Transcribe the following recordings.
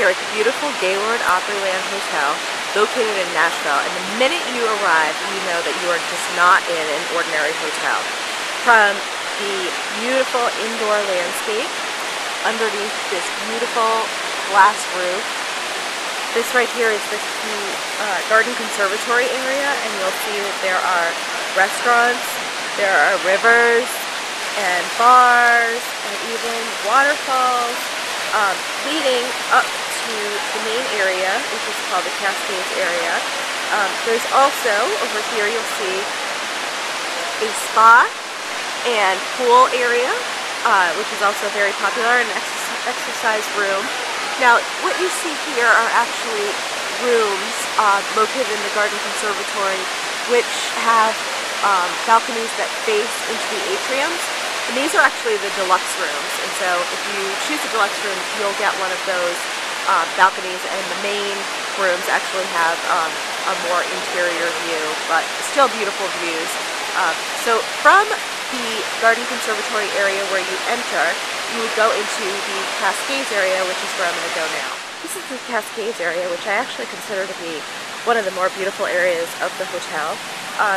here at the beautiful Gaylord Opryland Hotel located in Nashville, and the minute you arrive, you know that you are just not in an ordinary hotel. From the beautiful indoor landscape underneath this beautiful glass roof, this right here is the garden conservatory area, and you'll see that there are restaurants, there are rivers and bars and even waterfalls leading up to the main area, which is called the Cascades area. There's also, over here you'll see a spa and pool area, which is also very popular, and an exercise room. Now, what you see here are actually rooms located in the garden conservatory, which have balconies that face into the atriums. And these are actually the deluxe rooms, and so if you choose a deluxe room, you'll get one of those balconies, and the main rooms actually have a more interior view, but still beautiful views. So from the garden conservatory area where you enter, you would go into the Cascades area, which is where I'm going to go now. This is the Cascades area, which I actually consider to be one of the more beautiful areas of the hotel.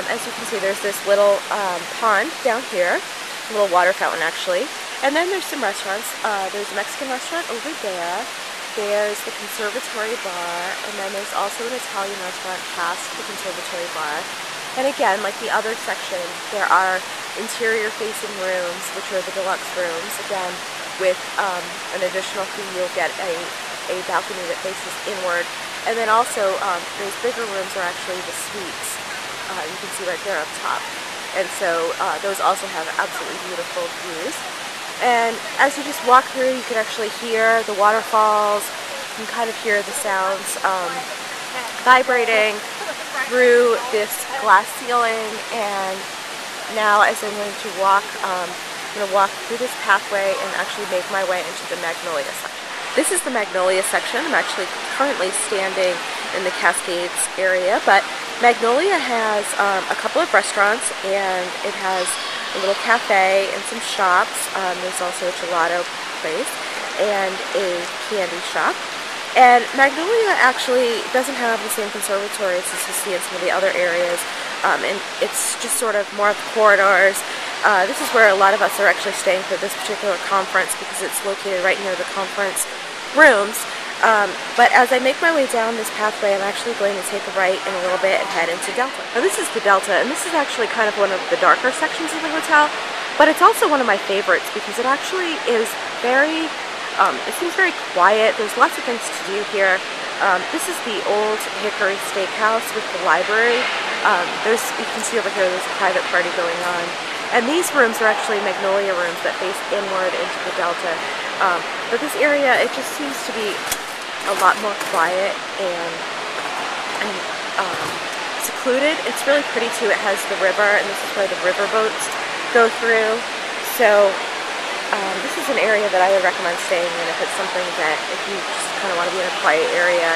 As you can see, there's this little pond down here, a little water fountain actually, and then there's some restaurants. There's a Mexican restaurant over there, there's the conservatory bar, and then there's also an Italian restaurant past the conservatory bar. And again, like the other section, there are interior facing rooms, which are the deluxe rooms. Again, with an additional fee, you'll get a balcony that faces inward. And then also, those bigger rooms are actually the suites. You can see right there up top. And so those also have absolutely beautiful views. And as you just walk through, you can actually hear the waterfalls. You can kind of hear the sounds vibrating through this glass ceiling. And now, as I'm going to walk, I'm going to walk through this pathway and actually make my way into the Magnolia section. This is the Magnolia section. I'm actually currently standing in the Cascades area, but Magnolia has a couple of restaurants, and it has a little cafe and some shops. There's also a gelato place and a candy shop. And Magnolia actually doesn't have the same conservatories as you see in some of the other areas, and it's just sort of more of the corridors. This is where a lot of us are actually staying for this particular conference, because it's located right near the conference rooms. But as I make my way down this pathway, I'm actually going to take a right in a little bit and head into Delta. Now, this is the Delta, and this is actually kind of one of the darker sections of the hotel, but it's also one of my favorites because it actually is very, it seems very quiet. There's lots of things to do here. This is the Old Hickory Steakhouse with the library. You can see over here there's a private party going on. And these rooms are actually Magnolia rooms that face inward into the Delta. But this area, it just seems to be a lot more quiet and secluded. It's really pretty too. It has the river, and this is where the river boats go through. So this is an area that I would recommend staying in if it's something that, if you just kind of want to be in a quiet area.